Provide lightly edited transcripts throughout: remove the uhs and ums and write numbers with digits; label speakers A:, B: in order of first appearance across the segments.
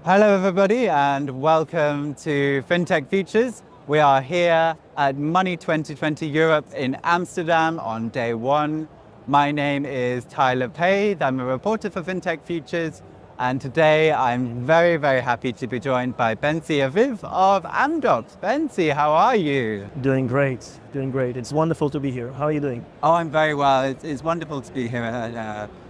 A: Hello everybody and welcome to FinTech Futures. We are here at Money20 Europe in Amsterdam on day one. My name is Tyler Page. I'm a reporter for FinTech Futures, and today I'm very happy to be joined by Bentzium Aviv of Amdocs. Bentzi, how are you?
B: Doing great. It's wonderful to be here. How are you doing?
A: Oh, I'm very well. It's wonderful to be here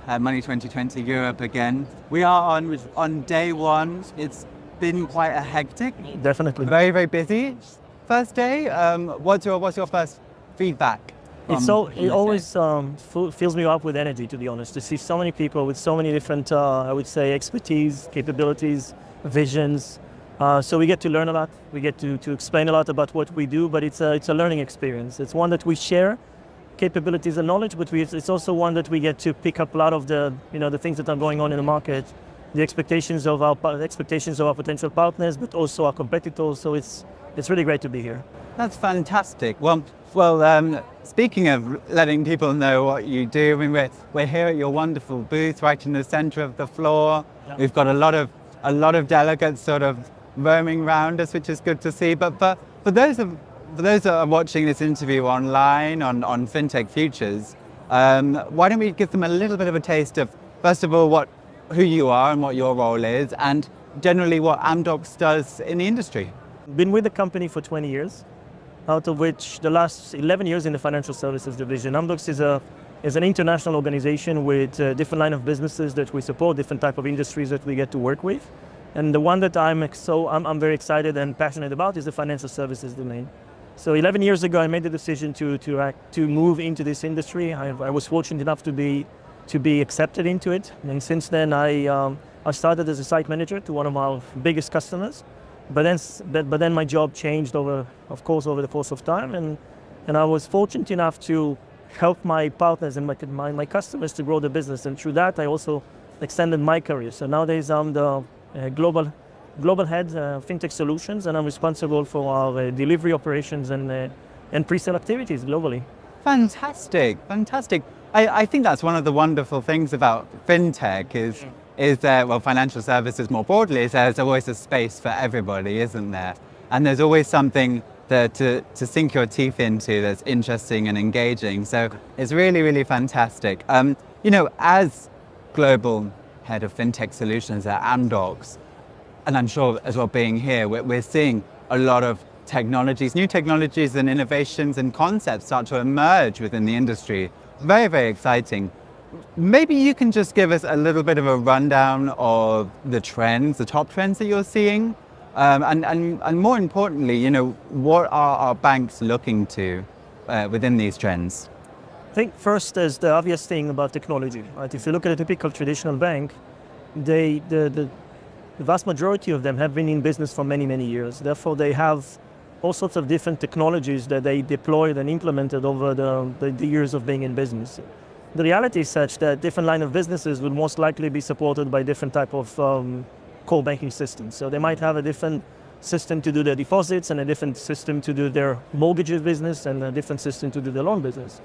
A: at Money20 Europe again. We are on day one. It's been quite a hectic,
B: Definitely.
A: very busy first day. What's your first feedback?
B: It always fills me up with energy, to be honest, to see so many people with so many different, I would say, expertise, capabilities, visions. So we get to learn a lot. We get to explain a lot about what we do, but it's a learning experience. It's one that we share capabilities and knowledge, but it's also one that we get to pick up a lot of the things that are going on in the market, the expectations of our potential partners, but also our competitors. So it's really great to be here.
A: That's fantastic. Well, speaking of letting people know what you do, I mean, we're here at your wonderful booth, right in the center of the floor. Yeah. We've got a lot of delegates sort of roaming around us, which is good to see. But for those that are watching this interview online on FinTech Futures, why don't we give them a little bit of a taste of, first of all, who you are and what your role is, and generally what Amdocs does in the industry.
B: Been with the company for 20 years, out of which the last 11 years in the financial services division. Amdocs is an international organization with different line of businesses that we support, different type of industries that we get to work with. And the one that I'm very excited and passionate about is the financial services domain. So 11 years ago, I made the decision to move into this industry. I was fortunate enough to be accepted into it, and since then I started as a site manager to one of our biggest customers. But then my job changed over the course of time, and I was fortunate enough to help my partners and my customers to grow the business, and through that I also extended my career. So nowadays I'm the global head FinTech Solutions, and I'm responsible for our delivery operations and pre-sale activities globally.
A: Fantastic. I think that's one of the wonderful things about FinTech is that, well, financial services more broadly, is there's always a space for everybody, isn't there? And there's always something to sink your teeth into that's interesting and engaging. So it's really fantastic. As global head of FinTech Solutions at Amdocs, and I'm sure as well being here, we're seeing a lot of new technologies and innovations and concepts start to emerge within the industry. Very exciting. Maybe you can just give us a little bit of a rundown of the top trends that you're seeing, and more importantly, what are our banks looking to within these trends?
B: I think first there's the obvious thing about technology. Right? If you look at a typical traditional bank, the vast majority of them have been in business for many years. Therefore, they have all sorts of different technologies that they deployed and implemented over the years of being in business. The reality is such that different line of businesses will most likely be supported by different type of core banking systems. So they might have a different system to do their deposits, and a different system to do their mortgages business, and a different system to do their loan business.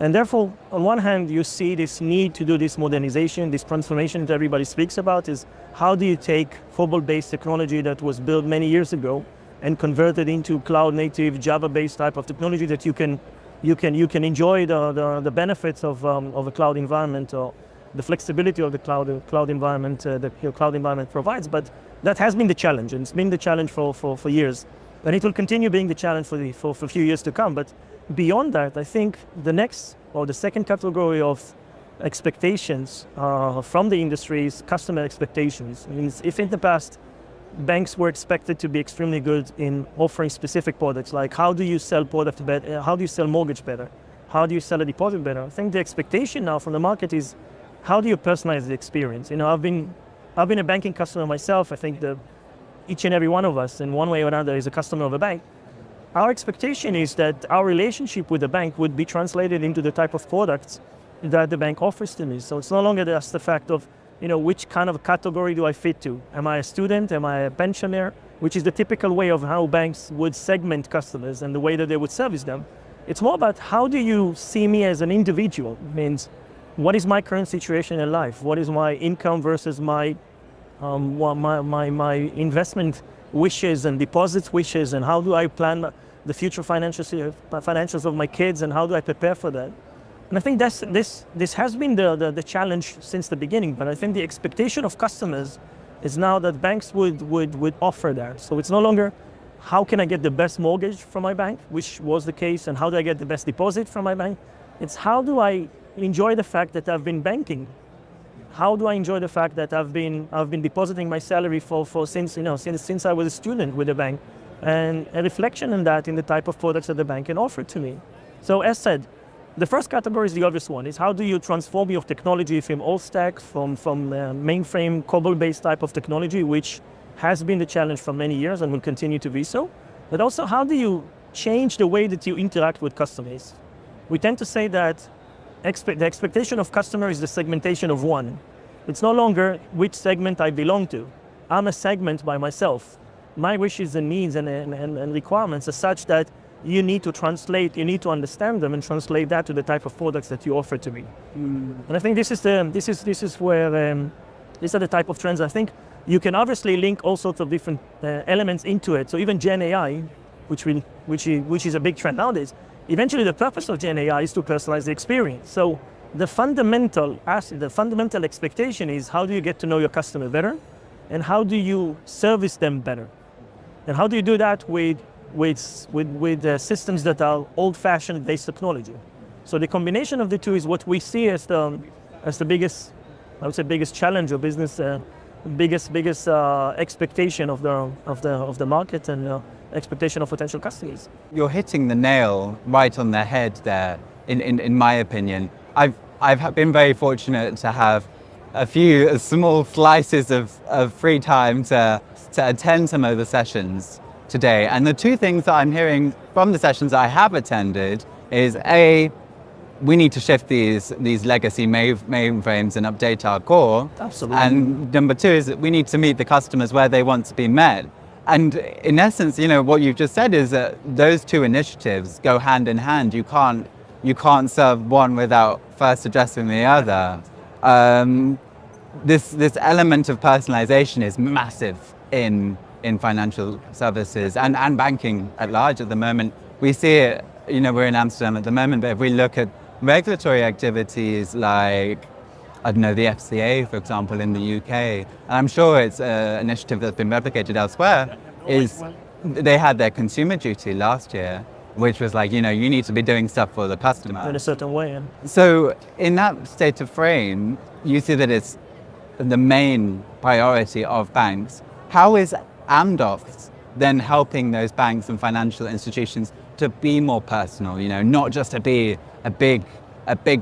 B: And therefore, on one hand, you see this need to do this modernization, this transformation that everybody speaks about, is how do you take COBOL-based technology that was built many years ago and convert it into cloud-native, Java-based type of technology that you can enjoy the benefits of a cloud environment, or the flexibility of the cloud environment that your cloud environment provides. But that has been the challenge, and it's been the challenge for years, and it will continue being the challenge for a few years to come. But beyond that, I think the second category of expectations from the industry is customer expectations. I mean, if in the past banks were expected to be extremely good in offering specific products, like how do you sell product better, how do you sell mortgage better, how do you sell a deposit better, I think the expectation now from the market is how do you personalize the experience. I've been a banking customer myself. I think that each and every one of us in one way or another is a customer of a bank. Our expectation is that our relationship with the bank would be translated into the type of products that the bank offers to me. So it's no longer just the fact of, which kind of category do I fit to? Am I a student? Am I a pensioner? Which is the typical way of how banks would segment customers and the way that they would service them. It's more about how do you see me as an individual? It means, what is my current situation in life? What is my income versus my what my investment wishes and deposits wishes, and how do I plan the future financials of my kids, and how do I prepare for that? And I think this has been the challenge since the beginning, but I think the expectation of customers is now that banks would offer that. So it's no longer, how can I get the best mortgage from my bank, which was the case, and how do I get the best deposit from my bank? It's how do I enjoy the fact that I've been banking? How do I enjoy the fact that I've been depositing my salary since I was a student with the bank, and a reflection on that in the type of products that the bank can offer to me. So as said, the first category is the obvious one, is how do you transform your technology from old stack, from mainframe, COBOL-based type of technology, which has been the challenge for many years and will continue to be so. But also, how do you change the way that you interact with customers? We tend to say that the expectation of customer is the segmentation of one. It's no longer which segment I belong to. I'm a segment by myself. My wishes and needs and requirements are such that you need to understand them and translate that to the type of products that you offer to me. And I think this is where these are the type of trends. I think you can obviously link all sorts of different elements into it. So even GenAI, which is a big trend nowadays, eventually the purpose of GenAI is to personalize the experience. So the fundamental expectation is, how do you get to know your customer better, and how do you service them better, and how do you do that with systems that are old-fashioned based technology. So the combination of the two is what we see as the biggest, I would say, biggest challenge or biggest expectation of the market and expectation of potential customers.
A: You're hitting the nail right on the head there, in my opinion. I've been very fortunate to have a few small slices of free time to attend some of the sessions today. And the two things that I'm hearing from the sessions I have attended is, A, we need to shift these legacy mainframes and update our core.
B: Absolutely.
A: And number two is that we need to meet the customers where they want to be met. And in essence, what you've just said is that those two initiatives go hand in hand. You can't serve one without first addressing the other. This element of personalization is massive in financial services and banking at large at the moment. We see it, we're in Amsterdam at the moment, but if we look at regulatory activities like, the FCA, for example, in the UK, and I'm sure it's an initiative that's been replicated elsewhere, is they had their consumer duty last year, which was like, you need to be doing stuff for the customer.
B: In a certain way. Yeah.
A: So in that state of frame, you see that it's the main priority of banks. How is Amdocs then helping those banks and financial institutions to be more personal, not just to be a big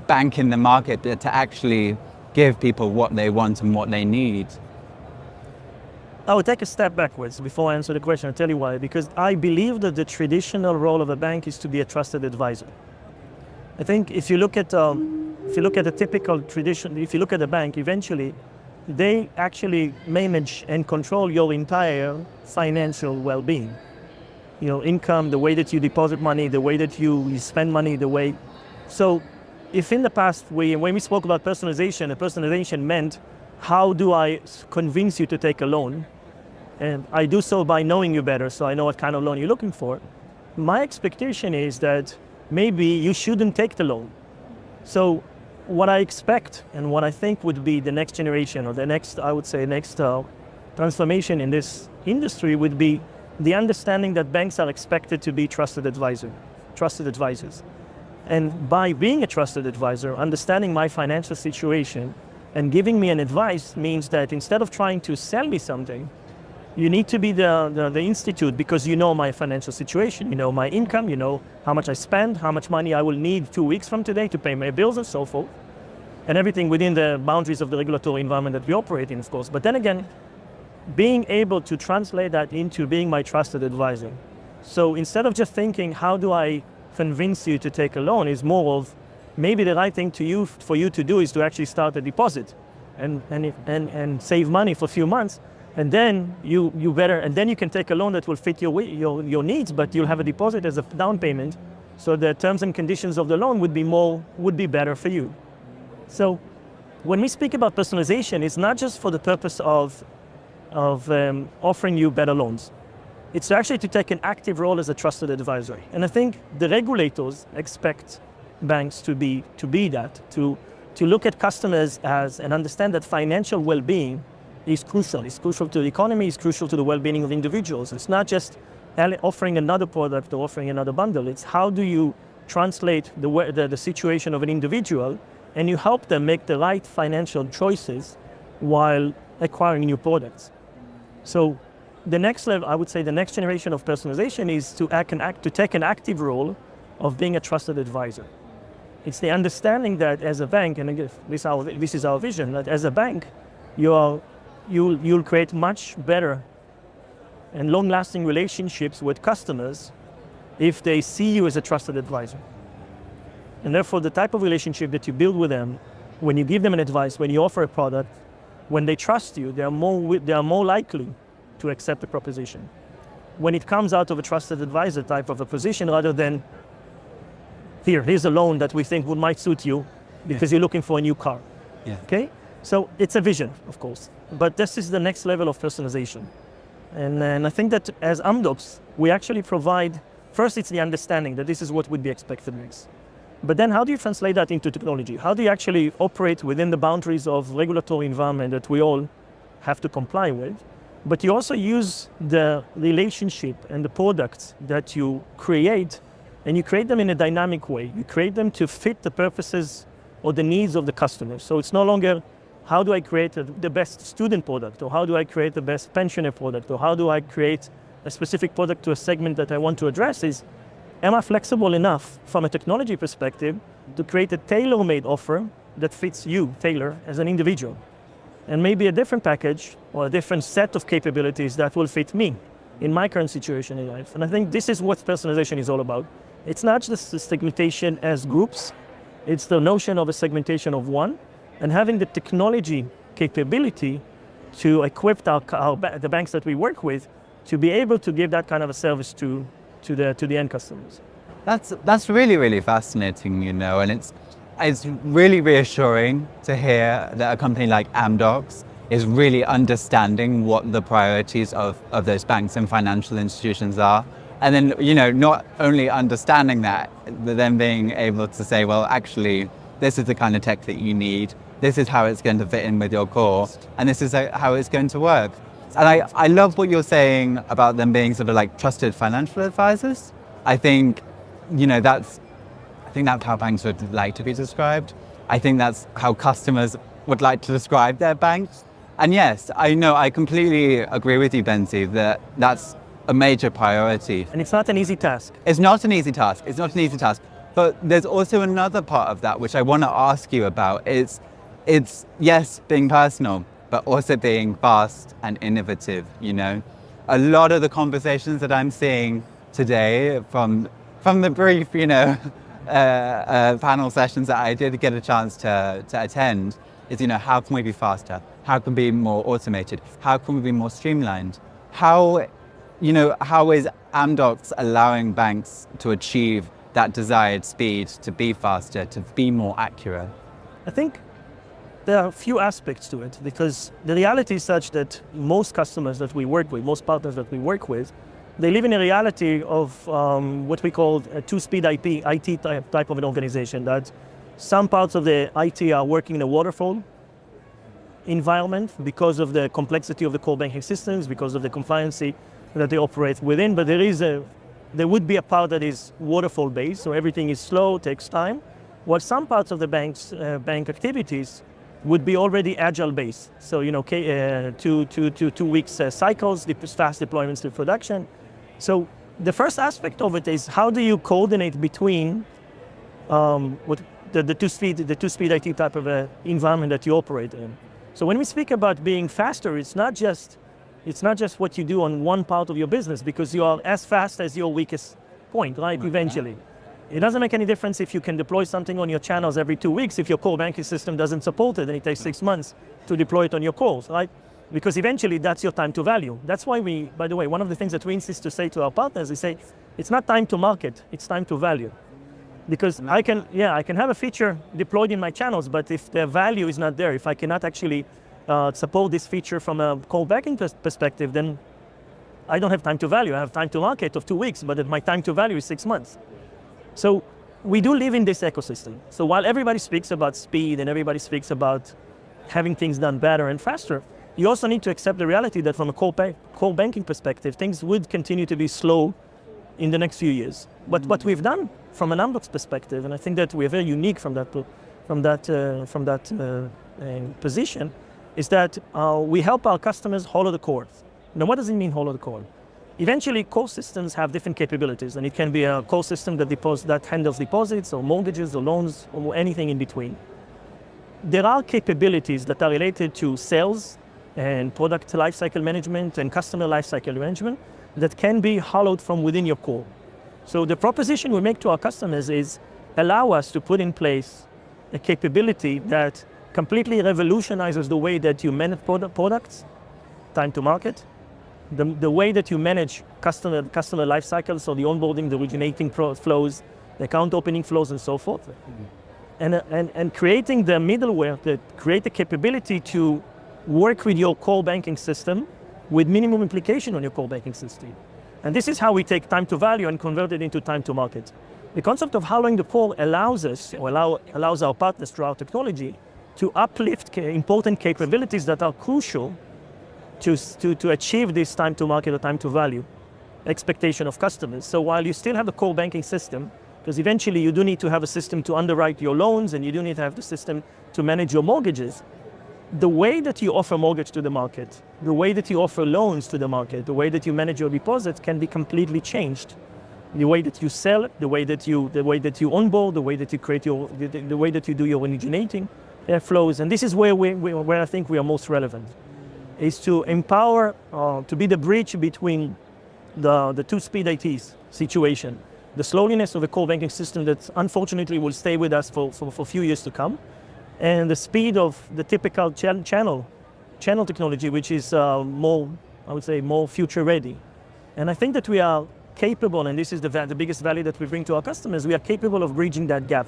A: bank in the market, but to actually give people what they want and what they need?
B: I would take a step backwards before I answer the question. I'll tell you why. Because I believe that the traditional role of a bank is to be a trusted advisor. I think if you look at a typical tradition, if you look at a bank, eventually they actually manage and control your entire financial well-being. Income, the way that you deposit money, the way that you spend money, So if in the past, when we spoke about personalization meant, how do I convince you to take a loan? And I do so by knowing you better, so I know what kind of loan you're looking for. My expectation is that maybe you shouldn't take the loan. So what I expect and what I think would be the next generation, or the next transformation in this industry, would be the understanding that banks are expected to be trusted advisors. And by being a trusted advisor, understanding my financial situation and giving me an advice means that instead of trying to sell me something, you need to be the institute, because you know my financial situation, you know my income, you know how much I spend, how much money I will need 2 weeks from today to pay my bills and so forth, and everything within the boundaries of the regulatory environment that we operate in, of course. But then again, being able to translate that into being my trusted advisor. So instead of just thinking, how do I convince you to take a loan, is more of, maybe the right thing for you to do is to actually start a deposit and save money for a few months. And then you can take a loan that will fit your needs, but you'll have a deposit as a down payment, so the terms and conditions of the loan would be better for you. So when we speak about personalization, it's not just for the purpose of offering you better loans. It's actually to take an active role as a trusted advisor. And I think the regulators expect banks to be that, to look at customers and understand that financial well-being is crucial. It's crucial to the economy, it's crucial to the well-being of individuals. It's not just offering another product or offering another bundle. It's how do you translate the situation of an individual and you help them make the right financial choices while acquiring new products. So the next level, I would say the next generation of personalization is to take an active role of being a trusted advisor. It's the understanding that as a bank, and again, this is our vision, that as a bank, you'll create much better and long-lasting relationships with customers if they see you as a trusted advisor. And therefore, the type of relationship that you build with them, when you give them an advice, when you offer a product, when they trust you, they are more likely to accept the proposition. When it comes out of a trusted advisor type of a position, rather than, here's a loan that we think might suit you because you're looking for a new car.
A: Yeah.
B: Okay? So it's a vision, of course, but this is the next level of personalization. And I think that as Amdocs, we actually provide, first it's the understanding that this is what would be expected next. But then how do you translate that into technology? How do you actually operate within the boundaries of regulatory environment that we all have to comply with? But you also use the relationship and the products that you create, and you create them in a dynamic way. You create them to fit the purposes or the needs of the customer. So it's no longer, how do I create the best student product, or how do I create the best pensioner product, or how do I create a specific product to a segment that I want to address? Is, am I flexible enough from a technology perspective to create a tailor-made offer that fits you, Taylor, as an individual? And maybe a different package or a different set of capabilities that will fit me in my current situation in life. And I think this is what personalization is all about. It's not just the segmentation as groups, it's the notion of a segmentation of one, and having the technology capability to equip the banks that we work with to be able to give that kind of a service to the end customers.
A: That's really, really fascinating, and it's really reassuring to hear that a company like Amdocs is really understanding what the priorities of those banks and financial institutions are. And then, not only understanding that, but then being able to say, well, actually, this is the kind of tech that you need. This is how it's going to fit in with your core. And this is how it's going to work. And I love what you're saying about them being sort of like trusted financial advisors. I think that's how banks would like to be described. I think that's how customers would like to describe their banks. And yes, I completely agree with you, Bentzium, that that's a major priority.
B: And it's not an easy task.
A: It's not an easy task. But there's also another part of that which I want to ask you about. It's yes, being personal, but also being fast and innovative, A lot of the conversations that I'm seeing today from the brief, panel sessions that I did get a chance to attend is, how can we be faster? How can we be more automated? How can we be more streamlined? How is Amdocs allowing banks to achieve that desired speed, to be faster, to be more accurate?
B: I think there are a few aspects to it, because the reality is such that most customers that we work with, most partners that we work with, they live in a reality of what we call a two-speed IT type of an organization, that some parts of the IT are working in a waterfall environment because of the complexity of the core banking systems, because of the compliancy that they operate within, but there would be a part that is waterfall-based, so everything is slow, takes time, while some parts of the bank activities would be already agile-based. So, 2 weeks cycles, fast deployments to production. So the first aspect of it is, how do you coordinate between the two-speed IT type of environment that you operate in? So when we speak about being faster, it's not just what you do on one part of your business, because you are as fast as your weakest point, right? Eventually. It doesn't make any difference if you can deploy something on your channels every 2 weeks if your core banking system doesn't support it, and it takes 6 months to deploy it on your cores, right? Because eventually that's your time to value. That's why by the way, one of the things that we insist to say to our partners is say, it's not time to market, it's time to value. Because I can have a feature deployed in my channels, but if the value is not there, if I cannot actually support this feature from a core banking perspective, then I don't have time to value. I have time to market of 2 weeks, but my time to value is 6 months. So we do live in this ecosystem. So while everybody speaks about speed and everybody speaks about having things done better and faster, you also need to accept the reality that from a core banking perspective, things would continue to be slow in the next few years. But what we've done from an Amdocs perspective, and I think that we're very unique from that position, is that we help our customers hollow the core. Now, what does it mean, hollow the core? Eventually, core systems have different capabilities, and it can be a core system that handles deposits or mortgages or loans or anything in between. There are capabilities that are related to sales and product lifecycle management and customer lifecycle management that can be hollowed from within your core. So the proposition we make to our customers is allow us to put in place a capability that completely revolutionizes the way that you manage products, time to market, the way that you manage customer life cycles, so the onboarding, the originating flows, the account opening flows, and so forth. And creating the middleware that create the capability to work with your core banking system with minimum implication on your core banking system. And this is how we take time to value and convert it into time to market. The concept of hollowing the core allows us, or allows our partners through our technology to uplift important capabilities that are crucial to achieve this time to market or time to value expectation of customers. So while you still have the core banking system, because eventually you do need to have a system to underwrite your loans and you do need to have the system to manage your mortgages, the way that you offer mortgage to the market, the way that you offer loans to the market, the way that you manage your deposits can be completely changed. The way that you sell, the way that you onboard, the way that you create the way that you do your originating flows, and this is where I think we are most relevant, is to empower, to be the bridge between the two-speed ITs situation, the slowness of the core banking system that unfortunately will stay with us for a few years to come, and the speed of the typical channel technology, which is more future ready. And I think that we are capable, and this is the biggest value that we bring to our customers, we are capable of bridging that gap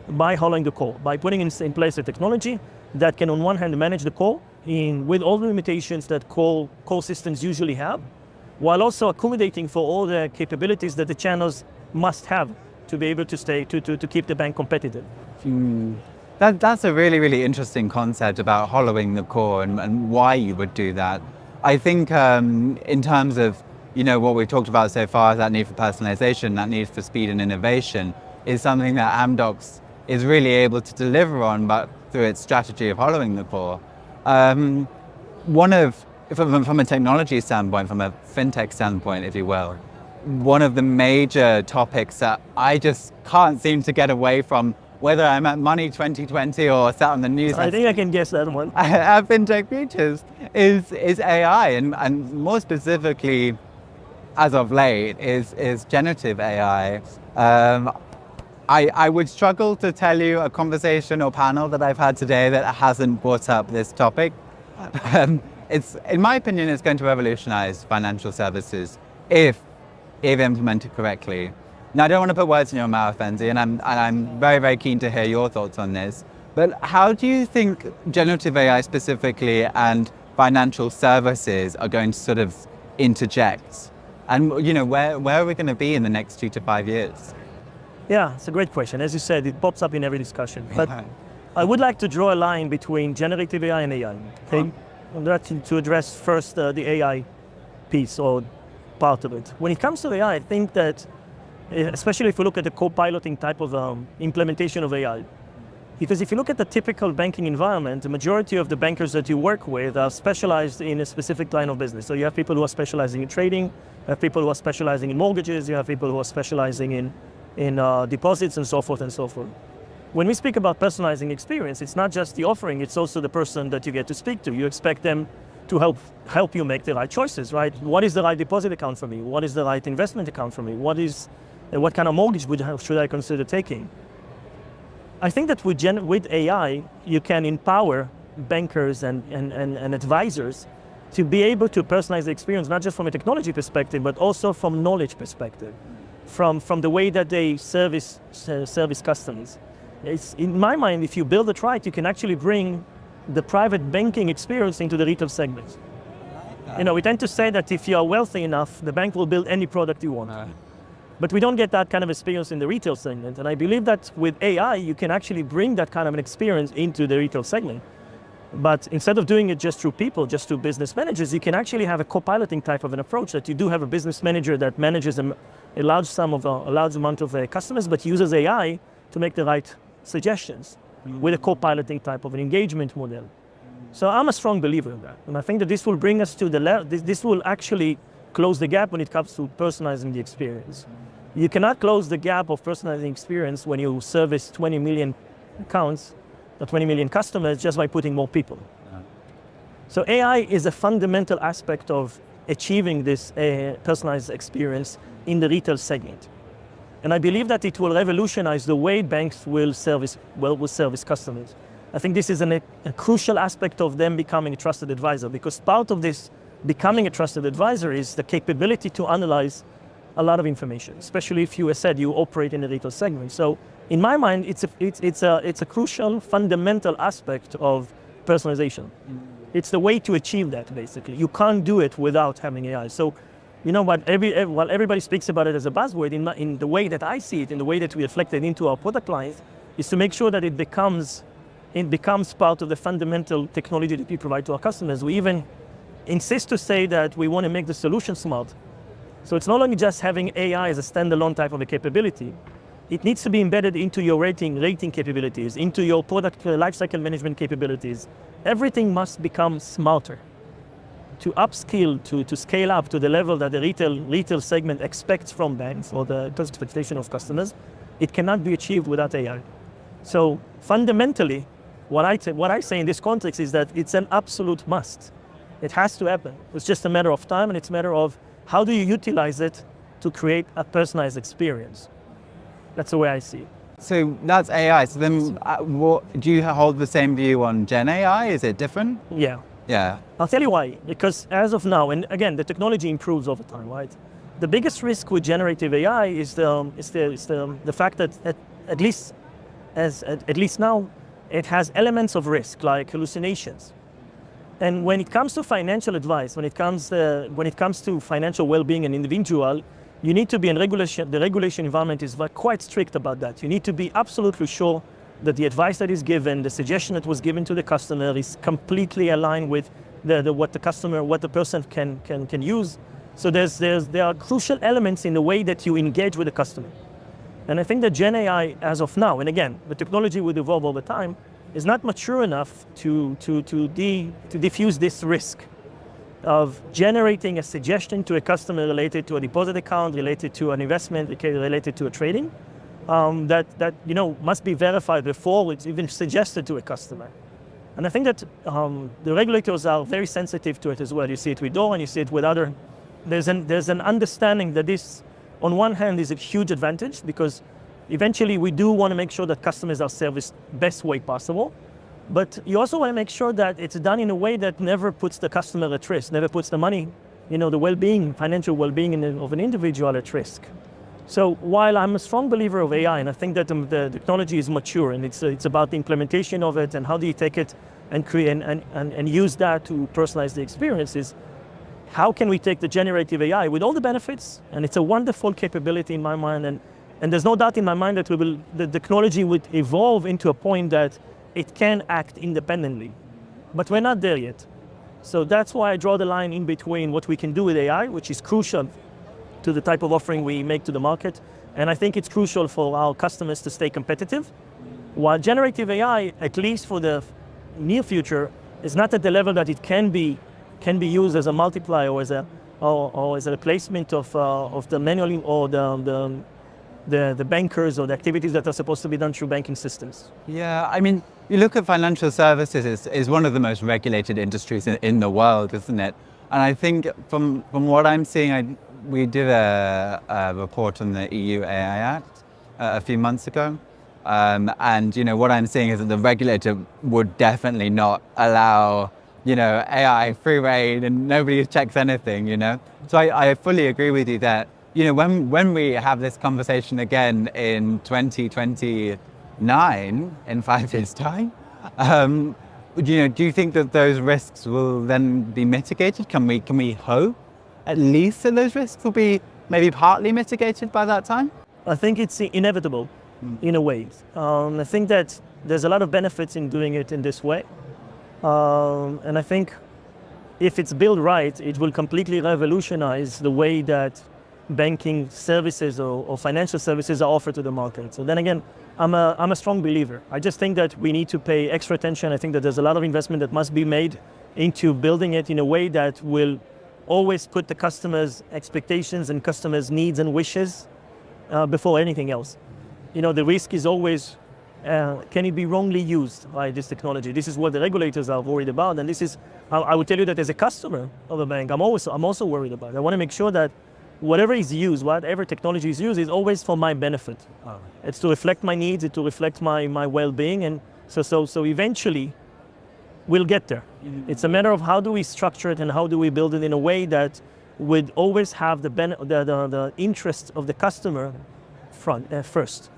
B: by hollowing the core, by putting in place a technology that can on one hand manage the core with all the limitations that core systems usually have, while also accommodating for all the capabilities that the channels must have to be able to keep the bank competitive.
A: That's a really, really interesting concept about hollowing the core and why you would do that. I think in terms of what we've talked about so far, that need for personalization, that need for speed and innovation, is something that Amdocs is really able to deliver on, but through its strategy of hollowing the core. From a technology standpoint, from a fintech standpoint, if you will, one of the major topics that I just can't seem to get away from, whether I'm at Money20 or sat on the news.
B: I think I can guess that one.
A: At FinTech Futures is AI, and more specifically, as of late, is generative AI. I would struggle to tell you a conversation or panel that I've had today that hasn't brought up this topic. In my opinion, it's going to revolutionize financial services if implemented correctly. Now, I don't want to put words in your mouth, Benzi, and I'm very, very keen to hear your thoughts on this. But how do you think generative AI specifically and financial services are going to sort of interject? And where are we going to be in the next 2 to 5 years?
B: Yeah, it's a great question. As you said, it pops up in every discussion. But I would like to draw a line between generative AI and AI. Okay? To address first the AI piece or part of it. When it comes to AI, I think that, especially if you look at the co-piloting type of implementation of AI, because if you look at the typical banking environment, the majority of the bankers that you work with are specialized in a specific line of business. So you have people who are specializing in trading, you have people who are specializing in mortgages, you have people who are specializing in deposits, and so forth and so forth. When we speak about personalizing experience, it's not just the offering, it's also the person that you get to speak to. You expect them to help you make the right choices, right? What is the right deposit account for me? What is the right investment account for me? What kind of mortgage should I consider taking? I think that with AI, you can empower bankers and advisors to be able to personalize the experience, not just from a technology perspective, but also from knowledge perspective, from the way that they service customers. In my mind, if you build it right, you can actually bring the private banking experience into the retail segment. We tend to say that if you are wealthy enough, the bank will build any product you want. But we don't get that kind of experience in the retail segment. And I believe that with AI, you can actually bring that kind of an experience into the retail segment. But instead of doing it just through people, just through business managers, you can actually have a co-piloting type of an approach that you do have a business manager that manages a large amount of customers, but uses AI to make the right suggestions with a co-piloting type of an engagement model. So I'm a strong believer in that. And I think that this will bring us to this will actually close the gap when it comes to personalizing the experience. You cannot close the gap of personalizing experience when you service 20 million accounts, 20 million customers just by putting more people. So AI is a fundamental aspect of achieving this personalized experience in the retail segment. And I believe that it will revolutionize the way banks will service customers. I think this is a crucial aspect of them becoming a trusted advisor, because part of this becoming a trusted advisor is the capability to analyze a lot of information, especially if you, as said, you operate in the retail segment. So in my mind, it's a crucial, fundamental aspect of personalization. It's the way to achieve that, basically. You can't do it without having AI. So, while everybody speaks about it as a buzzword, in the way that I see it, in the way that we reflect it into our product lines, is to make sure that it becomes part of the fundamental technology that we provide to our customers. We even insist to say that we want to make the solution smart. So it's not only just having AI as a standalone type of a capability. It needs to be embedded into your rating capabilities, into your product lifecycle management capabilities. Everything must become smarter to upskill, to scale up to the level that the retail segment expects from banks, or the expectation of customers. It cannot be achieved without AI. So fundamentally, what I say in this context is that it's an absolute must. It has to happen. It's just a matter of time, and it's a matter of how do you utilize it to create a personalized experience. That's the way I see it.
A: So that's AI. So then do you hold the same view on GenAI? Is it different?
B: Yeah.
A: Yeah.
B: I'll tell you why. Because as of now, and again, the technology improves over time, right? The biggest risk with generative AI is the fact that at least now, it has elements of risk, like hallucinations. And when it comes to financial advice, when it comes to financial well-being and individual, you need to be in regulation. The regulation environment is quite strict about that. You need to be absolutely sure that the advice that is given, the suggestion that was given to the customer, is completely aligned with what the person can use. So there are crucial elements in the way that you engage with the customer. And I think that GenAI, as of now, and again, the technology will evolve over time, is not mature enough to diffuse this risk of generating a suggestion to a customer related to a deposit account, related to an investment, related to a trading, that must be verified before it's even suggested to a customer. And I think that the regulators are very sensitive to it as well. You see it with DORA and you see it with other. There's an understanding that this, on one hand, is a huge advantage, because eventually we do want to make sure that customers are serviced best way possible. But you also want to make sure that it's done in a way that never puts the customer at risk, never puts the money, the well-being, financial well-being of an individual at risk. So while I'm a strong believer of AI, and I think that the technology is mature, and it's about the implementation of it and how do you take it and create and use that to personalize the experiences, how can we take the generative AI with all the benefits? And it's a wonderful capability in my mind, and there's no doubt in my mind that the technology would evolve into a point that it can act independently. But we're not there yet. So that's why I draw the line in between what we can do with AI, which is crucial to the type of offering we make to the market. And I think it's crucial for our customers to stay competitive. While generative AI, at least for the near future, is not at the level that it can be used as a multiplier or as a replacement of the manual or the bankers or the activities that are supposed to be done through banking systems.
A: Yeah, I mean, you look at financial services is one of the most regulated industries in the world, isn't it? And I think from what I'm seeing, we did a report on the EU AI Act a few months ago. And what I'm seeing is that the regulator would definitely not allow AI free reign and nobody checks anything. So I fully agree with you that when we have this conversation again in 2029, in 5 years' time, Do you think that those risks will then be mitigated? Can we hope at least that those risks will be maybe partly mitigated by that time?
B: I think it's inevitable in a way. I think that there's a lot of benefits in doing it in this way. And I think if it's built right, it will completely revolutionize the way that banking services or financial services are offered to the market. So then again, I'm a strong believer. I just think that we need to pay extra attention. I think that there's a lot of investment that must be made into building it in a way that will always put the customer's expectations and customers' needs and wishes before anything else. The risk is always, can it be wrongly used by this technology? This is what the regulators are worried about. And this is, I would tell you that as a customer of a bank, I'm also worried about it. I want to make sure that whatever is used, whatever technology is used, is always for my benefit. It's to reflect my needs, it's to reflect my well-being. And so eventually, we'll get there. It's a matter of how do we structure it and how do we build it in a way that would always have the interest of the customer first.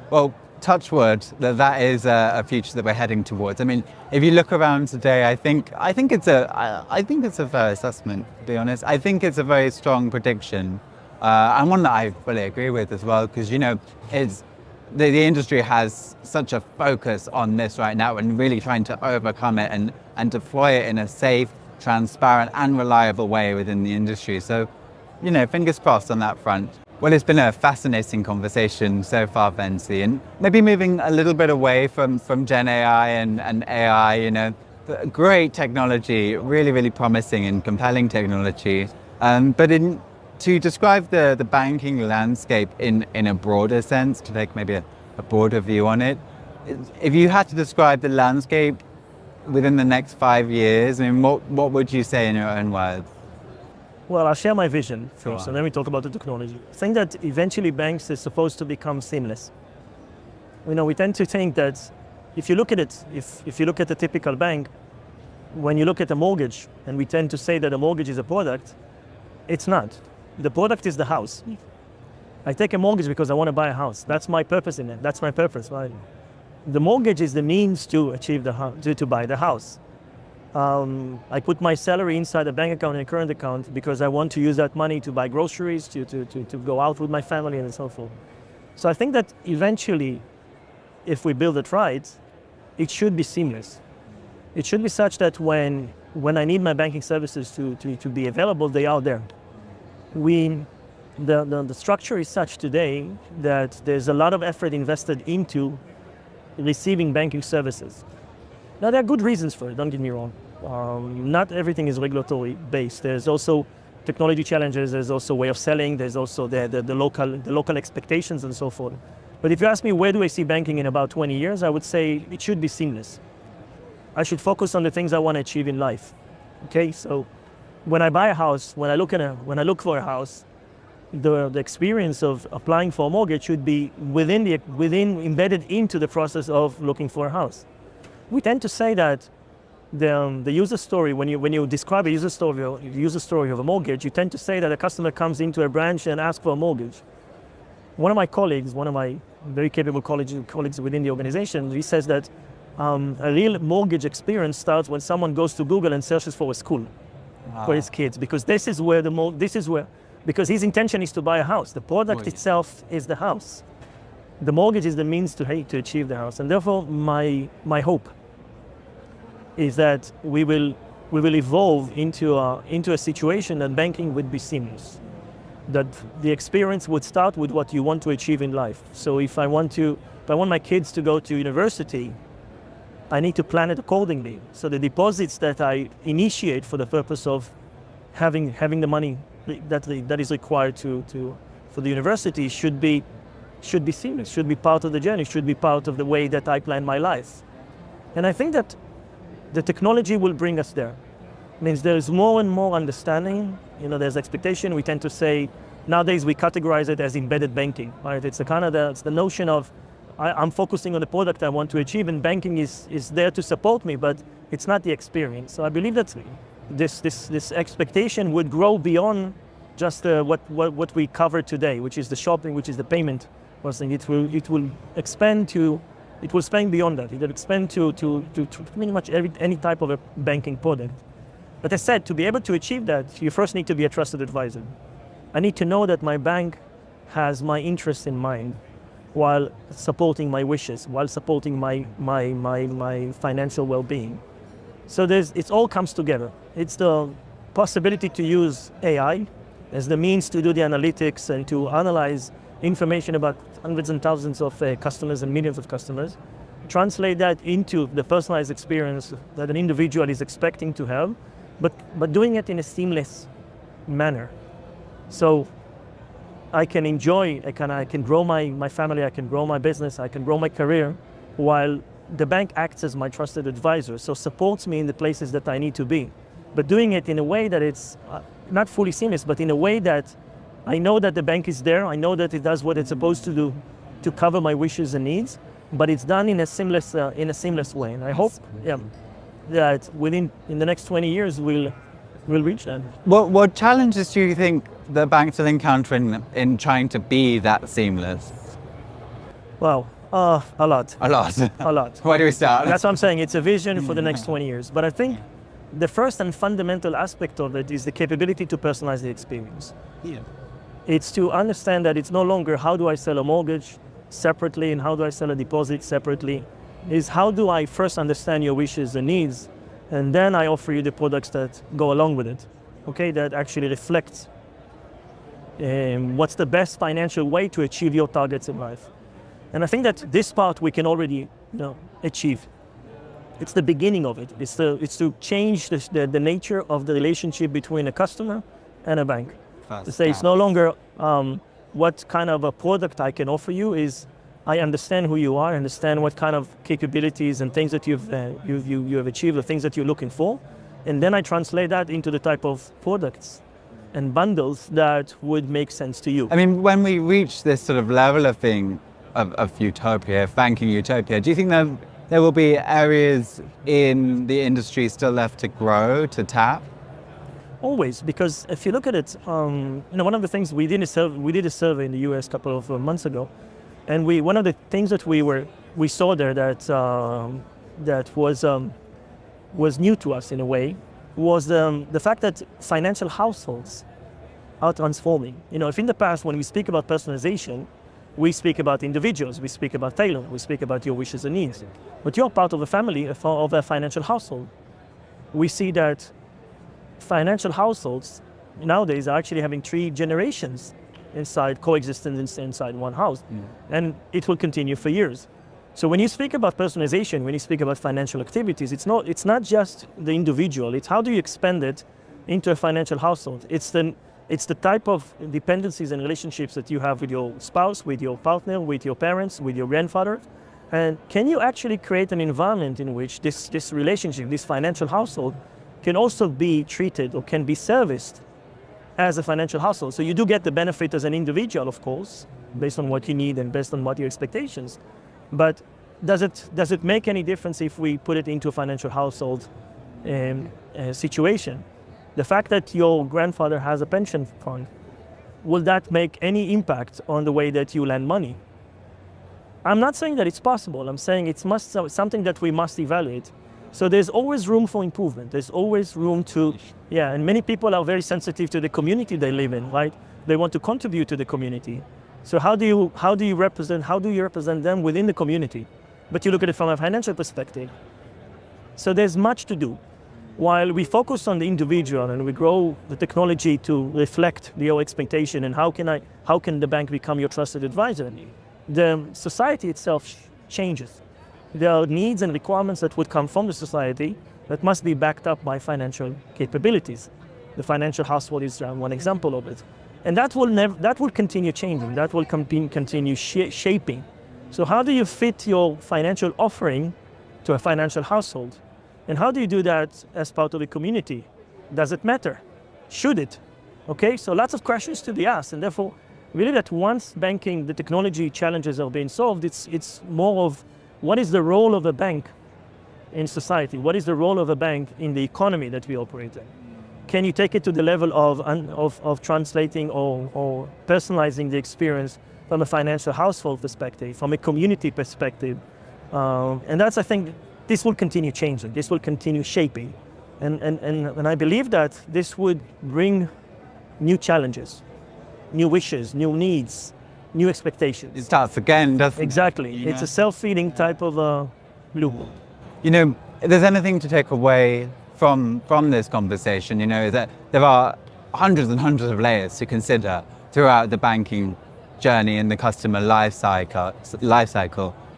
A: Well, touch wood that is a future that we're heading towards. I mean, if you look around today, I think it's a fair assessment, to be honest. I think it's a very strong prediction, and one that I fully agree with as well, because it's the industry has such a focus on this right now and really trying to overcome it and deploy it in a safe, transparent, and reliable way within the industry. So, fingers crossed on that front. Well, it's been a fascinating conversation so far, Bentzi, and maybe moving a little bit away from GenAI and AI, great technology, really, really promising and compelling technology. But to describe the banking landscape in a broader sense, to take maybe a broader view on it, if you had to describe the landscape within the next 5 years, I mean, what would you say in your own words?
B: Well, I'll share my vision first, and then we talk about the technology. I think that eventually banks are supposed to become seamless. We tend to think that if you look at it, if you look at a typical bank, when you look at a mortgage, and we tend to say that a mortgage is a product, it's not. The product is the house. I take a mortgage because I want to buy a house. That's my purpose in it. That's my purpose, right? The mortgage is the means to achieve to buy the house. I put my salary inside a bank account and a current account because I want to use that money to buy groceries, to go out with my family and so forth. So I think that eventually, if we build it right, it should be seamless. It should be such that when I need my banking services to be available, they are there. The structure is such today that there's a lot of effort invested into receiving banking services. Now, there are good reasons for it, don't get me wrong. Not everything is regulatory based. There's also technology challenges, there's also way of selling, there's also the local expectations and so forth. But if you ask me where do I see banking in about 20 years, I would say it should be seamless. I should focus on the things I want to achieve in life. Okay, so when I buy a house, when I look for a house, the experience of applying for a mortgage should be embedded into the process of looking for a house. We tend to say that the user story, when you describe a user story of a mortgage, you tend to say that a customer comes into a branch and asks for a mortgage. One of my very capable colleagues within the organization, he says that a real mortgage experience starts when someone goes to Google and searches for a school for his kids, because because his intention is to buy a house. The product itself is the house. The mortgage is the means to achieve the house, and therefore my hope is that we will evolve into a situation that banking would be seamless, that the experience would start with what you want to achieve in life. So if I want my kids to go to university, I need to plan it accordingly. So the deposits that I initiate for the purpose of having the money that is required for the university should be seamless, should be part of the journey, should be part of the way that I plan my life. And I think that the technology will bring us there. It means there is more and more understanding. There's expectation. We tend to say nowadays we categorize it as embedded banking, right? It's the notion of I'm focusing on the product I want to achieve, and banking is there to support me, but it's not the experience. So I believe that this expectation would grow beyond just what we covered today, which is the shopping, which is the payment. It will expand to it will expand beyond that. It will expand to pretty much any type of a banking product. But as I said, to be able to achieve that, you first need to be a trusted advisor. I need to know that my bank has my interests in mind while supporting my wishes, while supporting my financial well-being. So it all comes together. It's the possibility to use AI as the means to do the analytics and to analyze information about hundreds and thousands of customers and millions of customers, translate that into the personalized experience that an individual is expecting to have, but doing it in a seamless manner. So I can enjoy, I can grow my family, I can grow my business, I can grow my career, while the bank acts as my trusted advisor, so supports me in the places that I need to be. But doing it in a way that it's not fully seamless, but in a way that I know that the bank is there, I know that it does what it's supposed to do to cover my wishes and needs, but it's done in a seamless way. And I hope that in the next 20 years we'll reach that.
A: What challenges do you think the banks are encountering in trying to be that seamless?
B: Well, a lot.
A: A lot.
B: A lot.
A: Where do we start?
B: That's what I'm saying. It's a vision for the next 20 years. But I think the first and fundamental aspect of it is the capability to personalize the experience.
A: Yeah.
B: It's to understand that it's no longer how do I sell a mortgage separately and how do I sell a deposit separately. Is how do I first understand your wishes and needs, and then I offer you the products that go along with it, okay, that actually reflect what's the best financial way to achieve your targets in life. And I think that this part we can already achieve. It's the beginning of it. It's to change the nature of the relationship between a customer and a bank. To say it's no longer what kind of a product I can offer you, is I understand who you are, understand what kind of capabilities and things that you have achieved, the things that you're looking for, and then I translate that into the type of products and bundles that would make sense to you.
A: I mean, when we reach this sort of level of being of utopia, banking utopia, do you think that there will be areas in the industry still left to grow, to tap?
B: Always, because if you look at it, one of the things we did a survey in the US a couple of months ago, and one of the things that we saw there that was new to us in a way was the fact that financial households are transforming. If in the past when we speak about personalization, we speak about individuals, we speak about Taylor, we speak about your wishes and needs, but you're part of a family, of a financial household. We see that financial households nowadays are actually having 3 generations coexistence inside one house. And it will continue for years. So when you speak about personalization, when you speak about financial activities, it's not just the individual, it's how do you expand it into a financial household. It's the type of dependencies and relationships that you have with your spouse, with your partner, with your parents, with your grandfather. And can you actually create an environment in which this relationship, this financial household, can also be treated or can be serviced as a financial household? So you do get the benefit as an individual, of course, based on what you need and based on what your expectations. But does it make any difference if we put it into a financial household situation? The fact that your grandfather has a pension fund, will that make any impact on the way that you lend money? I'm not saying that it's possible. I'm saying it's something that we must evaluate. So there's always room for improvement. There's always room to, and many people are very sensitive to the community they live in, right? They want to contribute to the community. So how do you represent them within the community? But you look at it from a financial perspective. So there's much to do. While we focus on the individual and we grow the technology to reflect your expectation and how can the bank become your trusted advisor, the society itself changes. There are needs and requirements that would come from the society that must be backed up by financial capabilities. The financial household is one example of it. And that will continue changing, that will continue shaping. So how do you fit your financial offering to a financial household? And how do you do that as part of a community? Does it matter? Should it? Okay, so lots of questions to be asked, and therefore, we believe that once banking, the technology challenges are being solved, it's more of what is the role of a bank in society? What is the role of a bank in the economy that we operate in? Can you take it to the level of translating or personalizing the experience from a financial household perspective, from a community perspective, And that's, I think, this will continue changing. This will continue shaping. And I believe that this would bring new challenges, new wishes, new needs, new expectations.
A: It starts again, doesn't
B: Exactly.
A: it?
B: It's a self-feeding type of loop.
A: You know, if there's anything to take away from this conversation, that there are hundreds and hundreds of layers to consider throughout the banking journey and the customer life cycle.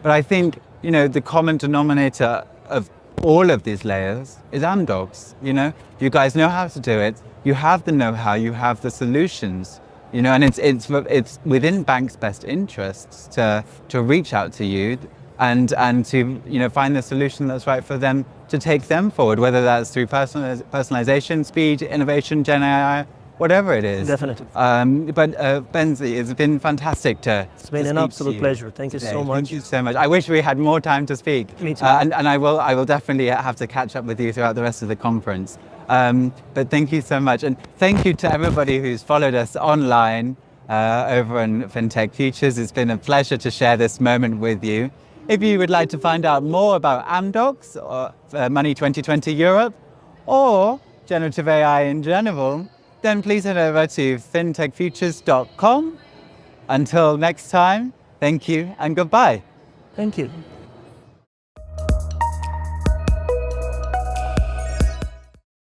A: But I think, the common denominator of all of these layers is Amdocs. You guys know how to do it. You have the know-how, you have the solutions, and it's within banks' best interests to reach out to you and to find the solution that's right for them, to take them forward, whether that's through personalization, speed, innovation, GenAI, whatever it is.
B: Definitely.
A: But Benzi, it's been fantastic to
B: It's been an absolute pleasure. Thank you so much.
A: Thank you so much. I wish we had more time to speak.
B: Me too.
A: And I will definitely have to catch up with you throughout the rest of the conference. But thank you so much. And thank you to everybody who's followed us online over on FinTech Futures. It's been a pleasure to share this moment with you. If you would like to find out more about Amdocs or Money20 Europe or generative AI in general, then please head over to fintechfutures.com. Until next time, thank you and goodbye.
B: Thank you.